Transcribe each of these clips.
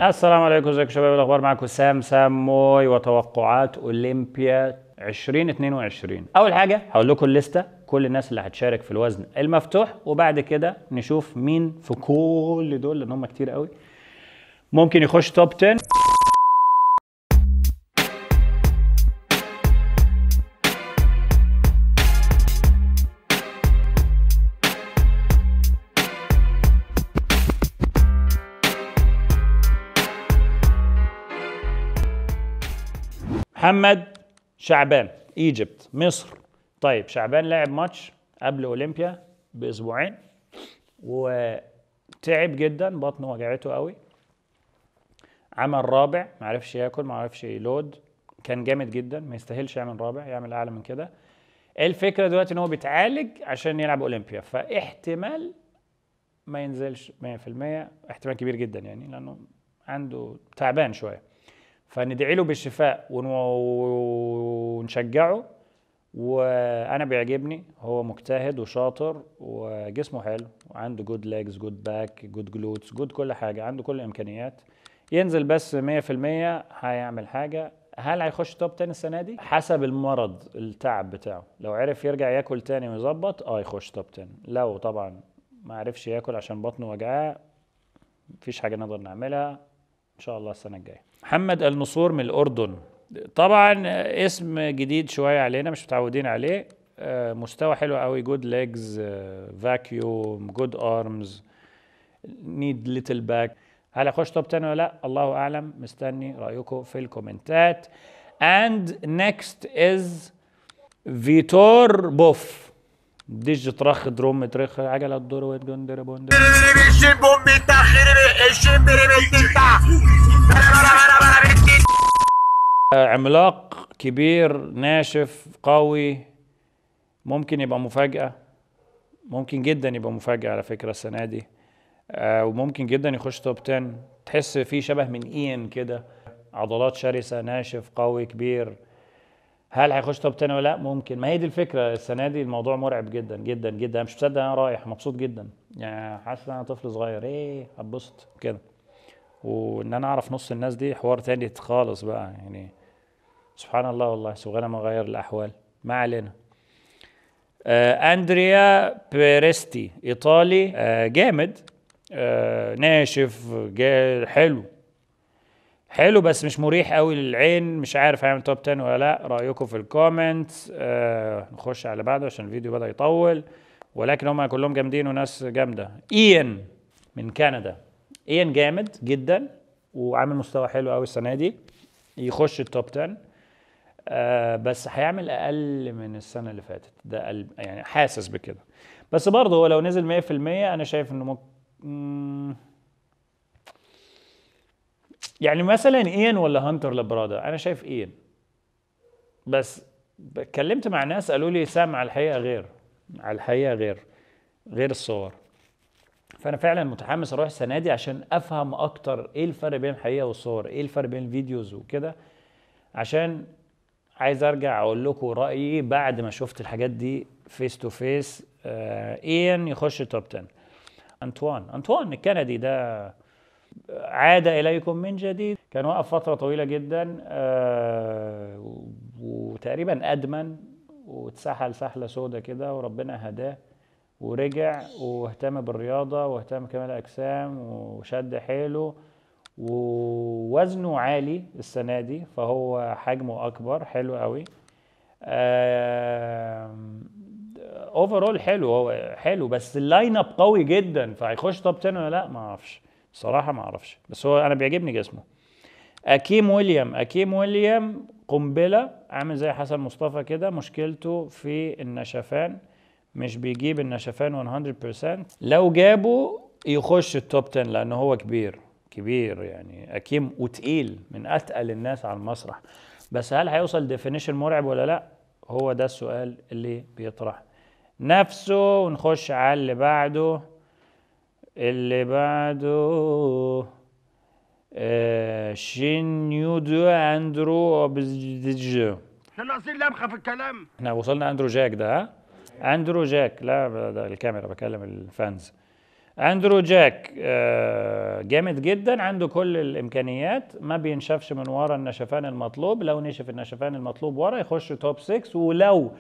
السلام عليكم، ازيكم يا شباب؟ الاخبار معاكم سام موي وتوقعات اولمبيا 2022. اول حاجه هقول لكم الليسته، كل الناس اللي هتشارك في الوزن المفتوح، وبعد كده نشوف مين في كل دول لان هم كتير قوي ممكن يخش توب 10. محمد شعبان ايجيبت مصر. طيب شعبان لعب ماتش قبل اولمبيا باسبوعين وتعب جدا، بطنه وجعته قوي، عمل رابع، معرفش ياكل، معرفش يلود، كان جامد جدا، ما يستاهلش يعمل رابع، يعمل اعلى من كده. الفكره دلوقتي ان هو بيتعالج عشان يلعب اولمبيا، فاحتمال ما ينزلش 100%، احتمال كبير جدا يعني، لانه عنده تعبان شويه. فندعي له بالشفاء ونشجعه. وانا بيعجبني، هو مجتهد وشاطر وجسمه حلو وعنده جود ليجز، جود باك، جود جلوتس، جود كل حاجه، عنده كل الامكانيات. ينزل بس 100% هيعمل حاجه. هل هيخش توب 10 السنه دي؟ حسب المرض، التعب بتاعه. لو عرف يرجع ياكل تاني ويظبط يخش توب 10. لو طبعا ما عرفش ياكل عشان بطنه وجعاه، مفيش حاجه نقدر نعملها، ان شاء الله السنه الجايه. محمد النصور من الاردن، طبعا اسم جديد شويه علينا، مش متعودين عليه. مستوى حلو قوي، جود ليجز، فاكيوم، جود ارمز، نيد ليتل باك. هل هيخش توب 10 ولا لا؟ الله اعلم، مستني رايكم في الكومنتات. and next is فيتور بوف. ديج طرخ دروم ترخ عجلة الدور وتجندر بوندر. عملاق كبير ناشف قوي، ممكن يبقى مفاجأة، ممكن جدا يبقى مفاجأة على فكرة السنة دي. وممكن جدا يخش توب 10. تحس فيه شبه من اين كده، عضلات شرسة، ناشف قوي كبير. هل هيخش توب 10 ولا لا؟ ممكن. ما هي دي الفكرة، السنة دي الموضوع مرعب جدا جدا جدا. مش مصدق انا رايح، مبسوط جدا يعني، حاسس ان انا طفل صغير، هتبسط كده. وان انا اعرف نص الناس دي حوار تاني خالص بقى يعني. سبحان الله والله، سبحان ما غير الاحوال. ما علينا. اندريا بيريستي ايطالي، جامد، ناشف، حلو حلو، بس مش مريح قوي للعين. مش عارف هيعمل توب 10 ولا لا، رايكم في الكومنت. نخش على بعده عشان الفيديو بدأ يطول، ولكن هم كلهم جامدين وناس جامده. ايان من كندا، ايان جامد جدا وعامل مستوى حلو قوي السنه دي، يخش التوب 10. بس هيعمل اقل من السنه اللي فاتت، ده يعني حاسس بكده. بس برضه هو لو نزل 100% انا شايف انه ممكن يعني مثلا اين ولا هانتر لبرادا. انا شايف اين، بس اتكلمت مع ناس قالوا لي سام على الحقيقه غير، على الحقيقه غير الصور. فانا فعلا متحمس اروح السنه دي عشان افهم اكتر ايه الفرق بين الحقيقه والصور، ايه الفرق بين الفيديوز وكده، عشان عايز ارجع اقول لكم رايي بعد ما شفت الحاجات دي فيس تو فيس. اين يخش توب 10. انطوان الكندي ده عاد اليكم من جديد، كان وقف فتره طويله جدا، وتقريبا ادمن واتسحل سحله سودا كده، وربنا هداه ورجع واهتم بالرياضه واهتم كمال الاجسام وشد حيله، ووزنه عالي السنه دي، فهو حجمه اكبر، حلو قوي. اوفرول حلو، هو حلو، بس اللاين اب قوي جدا. فهيخش توب 10 ولا لا؟ ما اعرفش صراحه، ما اعرفش، بس هو انا بيعجبني جسمه. اكيم ويليام قنبله، عامل زي حسن مصطفى كده، مشكلته في النشفان، مش بيجيب النشفان 100%. لو جابه يخش التوب 10 لانه هو كبير يعني اكيم، وتقيل، من اتقل الناس على المسرح. بس هل هيوصل ديفينيشن مرعب ولا لا؟ هو ده السؤال اللي بيطرح نفسه. ونخش على اللي بعده. شينيودو اندرو اوبزديج. ناقصين لمخه في الكلام. احنا وصلنا اندرو جاك ده، ها؟ اندرو جاك، لا ده الكاميرا، بكلم الفانز. اندرو جاك جامد جدا، عنده كل الامكانيات، ما بينشفش من ورا النشفان المطلوب. لو نشف النشفان المطلوب ورا يخش توب 6، ولو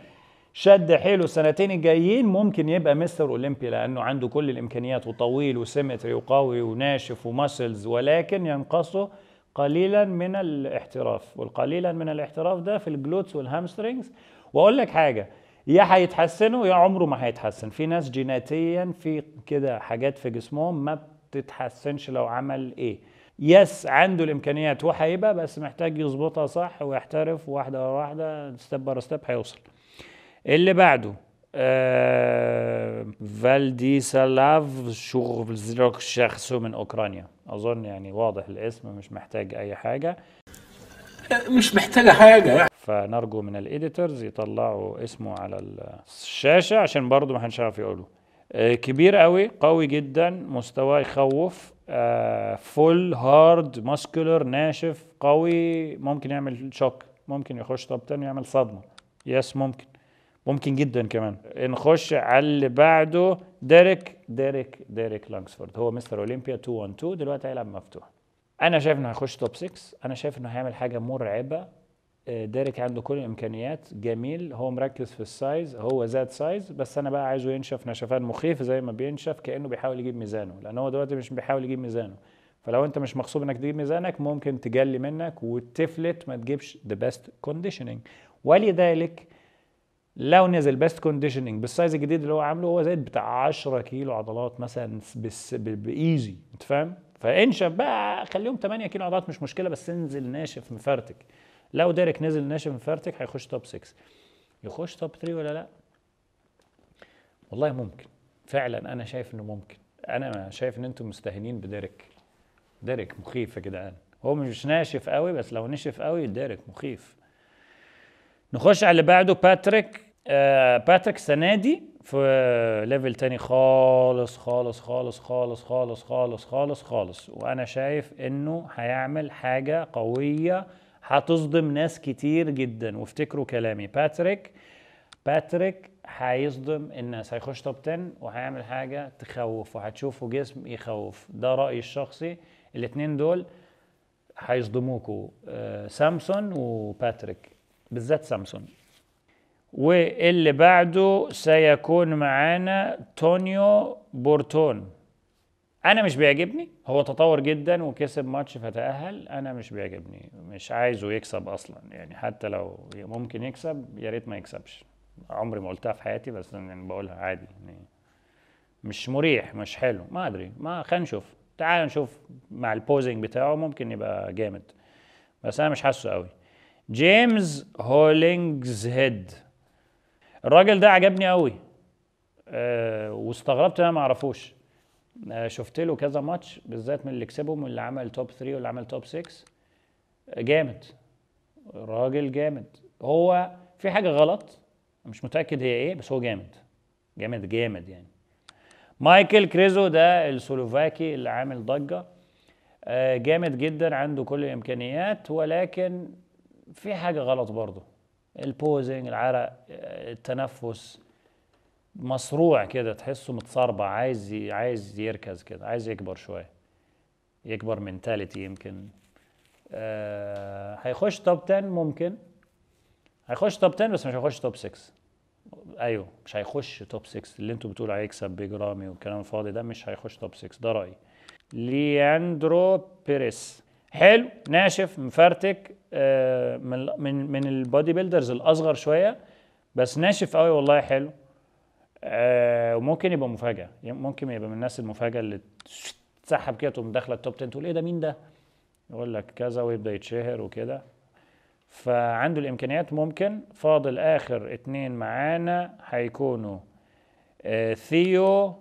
شد حيله السنتين الجايين ممكن يبقى مستر اولمبيا، لانه عنده كل الامكانيات وطويل وسيمتري وقوي وناشف وماسلز، ولكن ينقصه قليلا من الاحتراف، والقليلا من الاحتراف ده في الجلوتس والهامسترينجز. واقول لك حاجه، يا هيتحسنوا يا عمره ما هيتحسن. في ناس جيناتيا في كده حاجات في جسمهم ما بتتحسنش لو عمل ايه. يس عنده الامكانيات وهيبقى، بس محتاج يظبطها صح ويحترف واحده واحده، ستيب باي ستيب هيوصل. اللي بعده فالديسلاف شخصه من اوكرانيا، اظن يعني واضح الاسم، مش محتاج اي حاجه، مش محتاجة حاجة يعني. فنرجو من الايديتورز يطلعوا اسمه على الشاشة عشان برضو ما حدش عارف يقوله. كبير قوي، قوي جدا، مستواه يخوف، فول هارد ماسكولر، ناشف قوي، ممكن يعمل شوك، ممكن يخش توب 10 ويعمل صدمة. يس ممكن جدا كمان. نخش على اللي بعده، ديريك لانجسفورد، هو مستر اولمبيا 212 دلوقتي، هيلعب مفتوح. انا شايف انه هيخش توب 6، انا شايف انه هيعمل حاجة مرعبة. ديريك عنده كل الامكانيات، جميل، هو مركز في السايز، هو زاد سايز، بس انا بقى عايزه ينشف نشفان مخيف زي ما بينشف كانه بيحاول يجيب ميزانه، لان هو دلوقتي مش بيحاول يجيب ميزانه. فلو انت مش مغصوب انك تجيب ميزانك ممكن تجلي منك وتفلت، ما تجيبش ذا بيست كونديشننج. ولذلك لو نزل بيست كونديشننج بالسايز الجديد اللي هو عامله، هو زاد بتاع 10 كيلو عضلات مثلا بايزي، انت فاهم؟ فانشف بقى، خليهم 8 كيلو عضلات مش مشكله، بس انزل ناشف مفرتك. لو ديريك نزل ناشف مفرتك هيخش توب 6. يخش توب 3 ولا لا؟ والله ممكن، فعلا انا شايف انه ممكن. انا شايف ان انتم مستهينين بديريك. ديريك مخيف يا جدعان، هو مش ناشف قوي، بس لو نشف قوي ديريك مخيف. نخش على اللي بعده، باتريك. باتريك السنه دي في ليفل تاني خالص خالص خالص خالص خالص خالص خالص خالص، وانا شايف انه هيعمل حاجه قويه هتصدم ناس كتير جدا. وافتكروا كلامي، باتريك هيصدم الناس، هيخش توب 10 وهيعمل حاجه تخوف، وهتشوفوا جسم يخوف. ده رايي الشخصي، الاتنين دول هيصدموكوا، سامسون وباتريك، بالذات سامسون. واللي بعده سيكون معانا تونيو بورتون. انا مش بيعجبني، هو تطور جدا وكسب ماتش فتأهل، انا مش بيعجبني، مش عايزه يكسب اصلا يعني، حتى لو ممكن يكسب يا ريت ما يكسبش. عمري ما قلتها في حياتي، بس يعني بقولها عادي يعني، مش مريح، مش حلو، ما ادري، ما خلينا نشوف، تعال نشوف مع البوزنج بتاعه ممكن يبقى جامد، بس انا مش حاسه قوي. جيمس هولينجز هيد، الراجل ده عجبني قوي، واستغربت انا ما اعرفوش. شفت له كذا ماتش، بالذات من اللي كسبهم واللي عمل توب 3 واللي عمل توب 6. جامد، راجل جامد. هو في حاجه غلط مش متاكد هي ايه، بس هو جامد جامد جامد يعني. مايكل كريزو ده السلوفاكي اللي عامل ضجه، جامد جدا، عنده كل الامكانيات، ولكن في حاجه غلط برضه، البوزنج، العرق، التنفس مصروع كده، تحسه متصربع، عايز يركز كده، عايز يكبر شويه، يكبر منتاليتي يمكن. هيخش توب 10 ممكن، هيخش توب 10 بس مش هيخش توب 6. ايوه مش هيخش توب 6، اللي انتوا بتقولوا هيكسب بيج رامي والكلام الفاضي ده مش هيخش توب 6، ده رايي. لياندرو بيريس، حلو، ناشف مفرتك، من البودي بيلدرز الاصغر شويه، بس ناشف قوي والله، حلو. وممكن يبقى مفاجاه، ممكن يبقى من الناس المفاجاه اللي تسحب كده تقوم داخله التوب 10، تقول ايه ده، مين ده، يقول لك كذا ويبدا يتشهر وكده. فعنده الامكانيات ممكن. فاضل اخر اتنين معانا هيكونوا ثيو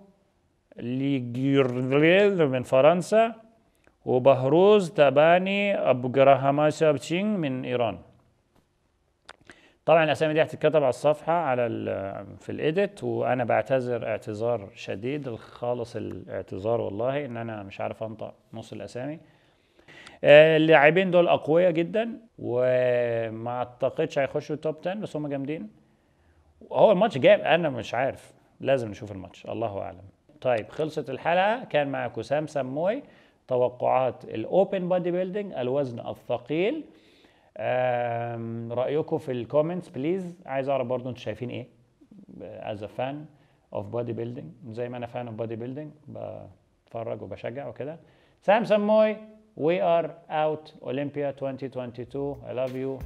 ليجيرليل من فرنسا، وبهروز تاباني ابو جراهاماشابتشين من ايران. طبعا الاسامي دي هتتكتب على الصفحه على في الايديت، وانا بعتذر اعتذار شديد، خالص الاعتذار والله ان انا مش عارف انطق نص الاسامي. اللاعبين دول اقوياء جدا، وما اعتقدش هيخشوا التوب 10، بس هم جامدين. هو الماتش جايب، انا مش عارف، لازم نشوف الماتش، الله اعلم. طيب خلصت الحلقه، كان معاكم سام سموي، توقعات الاوبن بودي بيلدينج، الوزن الثقيل. رايكم في الكومنتس بليز، عايز اعرف برضو انتوا شايفين ايه as a fan of body building، زي ما انا fan of body building بتفرج وبشجع وكده. سام سموي، we are out Olympia 2022. I love you.